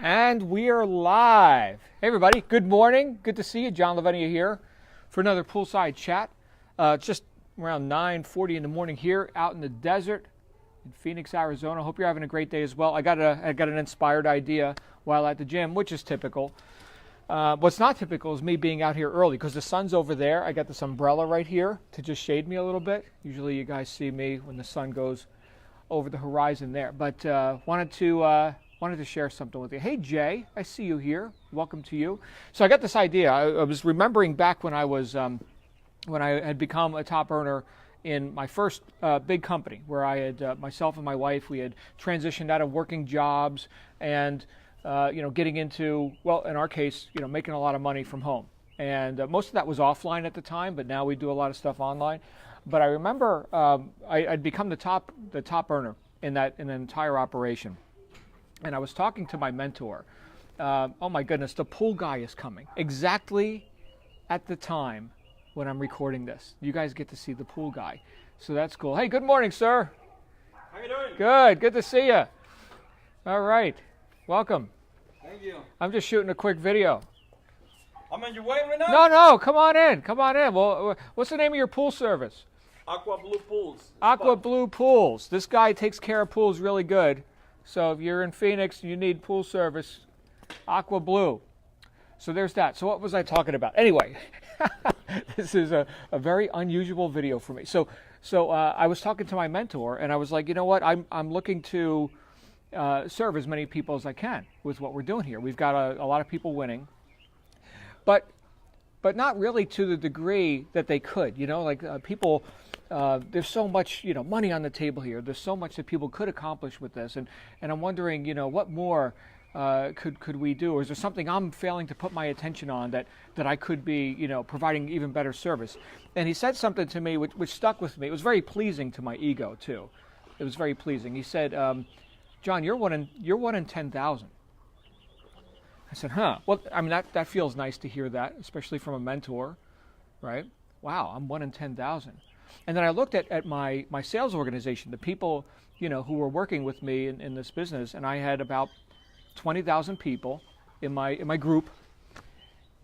And we are live. Hey everybody, good morning. Good to see you. John Lavenia here for another poolside chat. It's just around 9:40 in the morning here out in the desert in Phoenix, Arizona. Hope you're having a great day as well. I got an inspired idea while at the gym, which is typical. What's not typical is me being out here early because the sun's over there. I got this umbrella right here to just shade me a little bit. Usually you guys see me when the sun goes over the horizon there. But wanted to share something with you. Hey Jay, I see you here. Welcome to you. So I got this idea. I was remembering back when I was when I had become a top earner in my first big company, where I had myself and my wife, we had transitioned out of working jobs and getting into, well, in our case, making a lot of money from home. And most of that was offline at the time, but now we do a lot of stuff online. But I remember I'd become the top earner in an entire operation. And I was talking to my mentor. Oh my goodness, the pool guy is coming. Exactly at the time when I'm recording this. You guys get to see the pool guy. So that's cool. Hey, good morning, sir. How you doing? Good to see you. All right, welcome. Thank you. I'm just shooting a quick video. I'm on your way right now? No, come on in. Well, what's the name of your pool service? Aqua Blue Pools. Aqua Blue Pools. This guy takes care of pools really good. So if you're in Phoenix, you need pool service, Aqua Blue. So there's that. So what was I talking about? Anyway, this is a very unusual video for me. So I was talking to my mentor, and I was like, you know what? I'm looking to serve as many people as I can with what we're doing here. We've got a lot of people winning, but not really to the degree that they could. People. There's so much, money on the table here. There's so much that people could accomplish with this, and I'm wondering, what more could we do? Or is there something I'm failing to put my attention on that I could be, providing even better service? And he said something to me which stuck with me. It was very pleasing to my ego too. It was very pleasing. He said, "John, you're one in 10,000." I said, "Huh? Well, I mean that feels nice to hear that, especially from a mentor, right? Wow, I'm 1 in 10,000." And then I looked at my sales organization, the people, who were working with me in this business, and I had about 20,000 people in my group.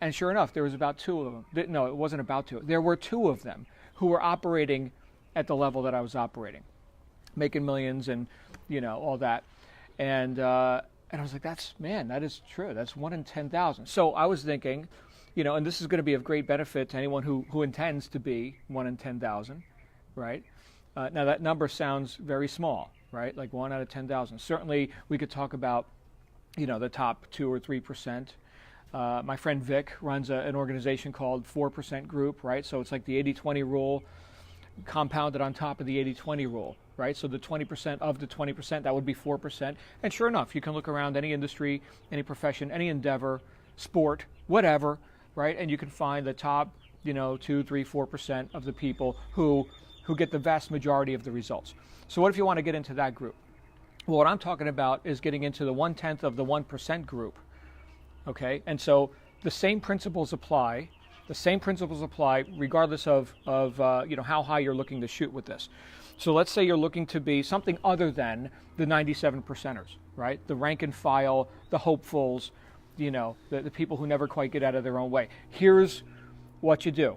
And sure enough, there was about 2 of them. No, it wasn't about 2. There were 2 of them who were operating at the level that I was operating, making millions and, all that. And I was like, that is true. That's 1 in 10,000. So I was thinking, and this is going to be of great benefit to anyone who intends to be 1 in 10,000, right? Now that number sounds very small, right? Like 1 out of 10,000. Certainly we could talk about, the top 2 or 3%. My friend Vic runs an organization called 4% Group, right? So it's like the 80-20 rule compounded on top of the 80-20 rule, right? So the 20% of the 20%, that would be 4%. And sure enough, you can look around any industry, any profession, any endeavor, sport, whatever, right? And you can find the top, 2, 3, 4% of the people who get the vast majority of the results. So what if you want to get into that group? Well, what I'm talking about is getting into the 1/10 of the 1% group, okay? And so the same principles apply. The same principles apply regardless of how high you're looking to shoot with this. So let's say you're looking to be something other than the 97 percenters, right? The rank and file, the hopefuls, the people who never quite get out of their own way. Here's what you do.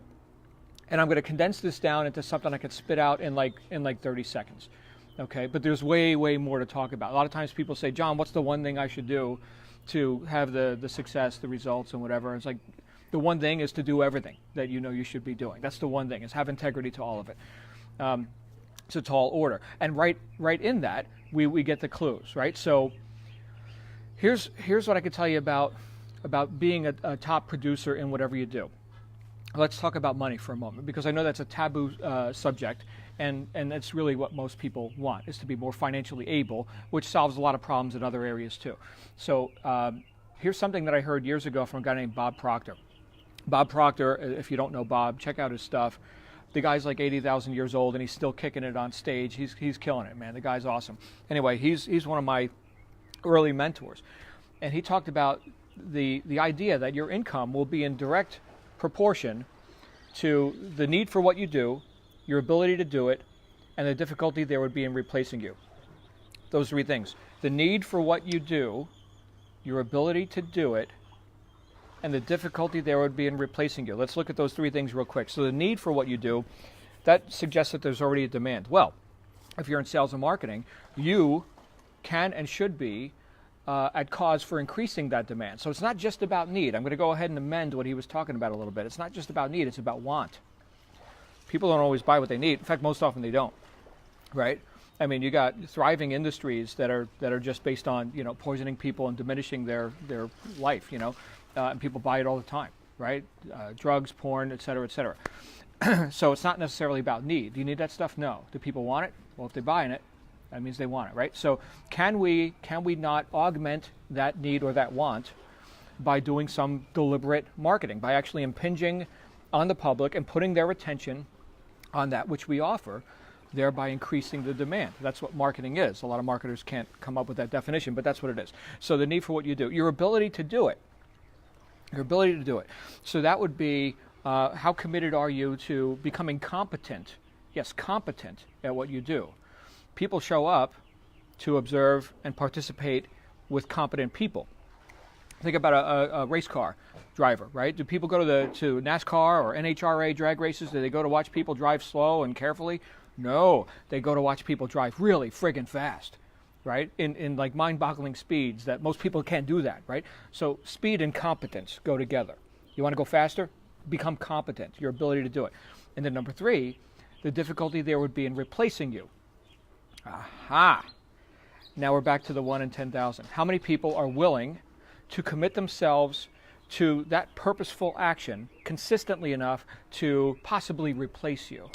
And I'm going to condense this down into something I could spit out in like 30 seconds. Okay, but there's way more to talk about. A lot of times people say, "John, what's the one thing I should do to have the success, the results, and whatever?" And it's like, the one thing is to do everything that you should be doing. That's the one thing, is have integrity to all of it. It's a tall order. And right in that, we get the clues, right? So here's what I could tell you about being a top producer in whatever you do. Let's talk about money for a moment, because I know that's a taboo subject, and that's really what most people want, is to be more financially able, which solves a lot of problems in other areas too. So here's something that I heard years ago from a guy named Bob Proctor. Bob Proctor, if you don't know Bob, check out his stuff. The guy's like 80,000 years old, and he's still kicking it on stage. He's killing it, man. The guy's awesome. Anyway, he's one of my early mentors, and he talked about the idea that your income will be in direct proportion to the need for what you do, your ability to do it, and the difficulty there would be in replacing you. Those 3 things. The need for what you do, your ability to do it, and the difficulty there would be in replacing you. Let's look at those three things real quick. So the need for what you do, that suggests that there's already a demand. Well, if you're in sales and marketing, you can and should be at cause for increasing that demand. So it's not just about need. I'm going to go ahead and amend what he was talking about a little bit. It's not just about need, it's about want. People don't always buy what they need. In fact, most often they don't, right? I mean, you got thriving industries that are just based on, poisoning people and diminishing their life, and people buy it all the time, right? Drugs, porn, et cetera, et cetera. So it's not necessarily about need. Do you need that stuff? No. Do people want it? Well, if they're buying it, that means they want it, right? So can we not augment that need or that want by doing some deliberate marketing, by actually impinging on the public and putting their attention on that which we offer, thereby increasing the demand? That's what marketing is. A lot of marketers can't come up with that definition, but that's what it is. So the need for what you do, your ability to do it. Your ability to do it. So that would be how committed are you to becoming competent? Yes, competent at what you do. People show up to observe and participate with competent people. Think about a race car driver, right? Do people go to NASCAR or NHRA drag races? Do they go to watch people drive slow and carefully? No, they go to watch people drive really friggin' fast, right? In like mind-boggling speeds that most people can't do that, right? So speed and competence go together. You want to go faster? Become competent, your ability to do it. And then number three, the difficulty there would be in replacing you. Aha! Now we're back to the 1 in 10,000. How many people are willing to commit themselves to that purposeful action consistently enough to possibly replace you?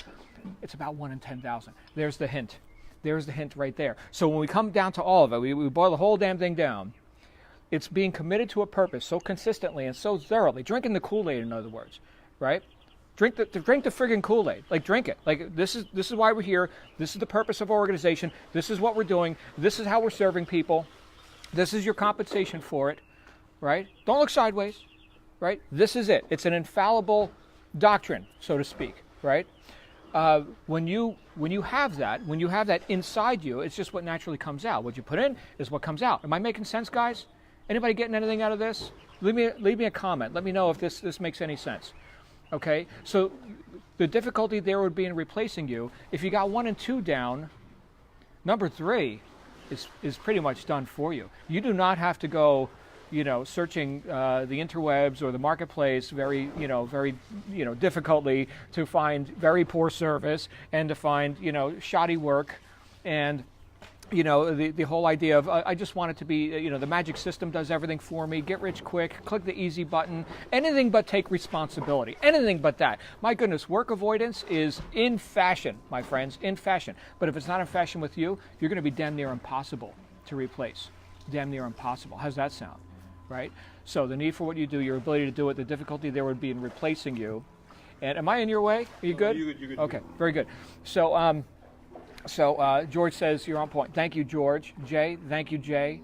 It's about 1 in 10,000. There's the hint. There's the hint right there. So when we come down to all of it, we boil the whole damn thing down. It's being committed to a purpose so consistently and so thoroughly, drinking the Kool-Aid, in other words, right? Drink the friggin' Kool-Aid. Like, drink it. Like, this is why we're here. This is the purpose of our organization. This is what we're doing. This is how we're serving people. This is your compensation for it, right? Don't look sideways, right? This is it. It's an infallible doctrine, so to speak, right? When you have that inside you, it's just what naturally comes out. What you put in is what comes out. Am I making sense, guys? Anybody getting anything out of this? Leave me a comment. Let me know if this makes any sense. Okay, so the difficulty there would be in replacing you. If you got 1 and 2 down, number 3 is pretty much done for you. You do not have to go, searching the interwebs or the marketplace very difficultly to find very poor service and to find, shoddy work and the whole idea of I just want it to be, the magic system does everything for me, get rich quick, click the easy button, anything but take responsibility, anything but that. My goodness, work avoidance is in fashion, my friends, in fashion. But if it's not in fashion with you, you're going to be damn near impossible to replace. Damn near impossible. How's that sound? Right? So the need for what you do, your ability to do it, the difficulty there would be in replacing you. And am I in your way? Are you good? You're good. Okay, very good. So, George says you're on point. Thank you, George. Jay, thank you, Jay.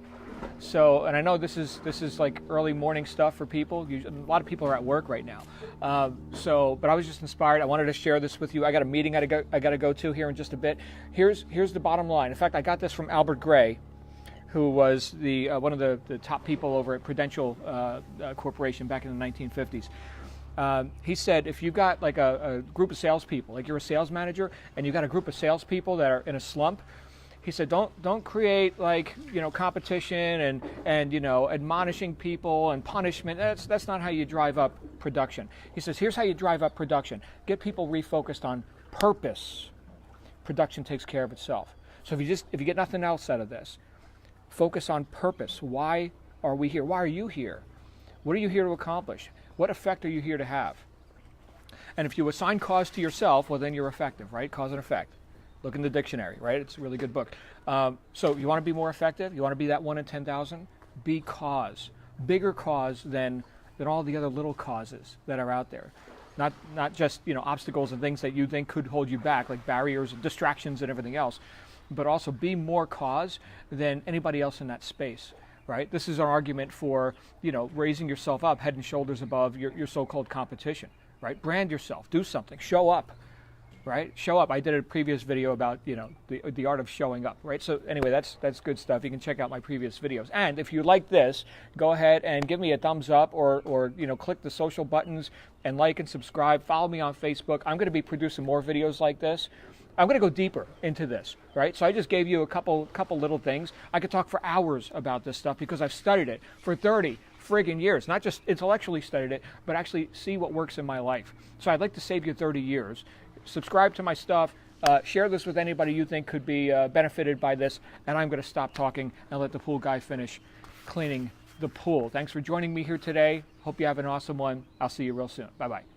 So, and I know this is like early morning stuff for people. A lot of people are at work right now. But I was just inspired. I wanted to share this with you. I got a meeting I got to go to here in just a bit. Here's the bottom line. In fact, I got this from Albert Gray, who was the one of the top people over at Prudential Corporation back in the 1950s. He said, if you've got like a group of salespeople, like you're a sales manager, and you've got a group of salespeople that are in a slump, he said, don't create like competition and admonishing people and punishment. That's not how you drive up production. He says, here's how you drive up production: get people refocused on purpose. Production takes care of itself. So if you get nothing else out of this, focus on purpose. Why are we here? Why are you here? What are you here to accomplish? What effect are you here to have? And if you assign cause to yourself, well, then you're effective, right? Cause and effect. Look in the dictionary, right? It's a really good book. So you want to be more effective? You want to be that 1 in 10,000? Be cause. Bigger cause than all the other little causes that are out there. Not just obstacles and things that you think could hold you back, like barriers and distractions and everything else, but also be more cause than anybody else in that space. Right? This is our argument for, raising yourself up head and shoulders above your so-called competition, right? Brand yourself, do something, show up, right? Show up. I did a previous video about, you know, the art of showing up, right? So anyway, that's good stuff. You can check out my previous videos. And if you like this, go ahead and give me a thumbs up, or you know, click the social buttons and like and subscribe. Follow me on Facebook. I'm going to be producing more videos like this. I'm going to go deeper into this, right? So I just gave you a couple little things. I could talk for hours about this stuff because I've studied it for 30 friggin' years. Not just intellectually studied it, but actually see what works in my life. So I'd like to save you 30 years. Subscribe to my stuff. Share this with anybody you think could be benefited by this. And I'm going to stop talking and let the pool guy finish cleaning the pool. Thanks for joining me here today. Hope you have an awesome one. I'll see you real soon. Bye-bye.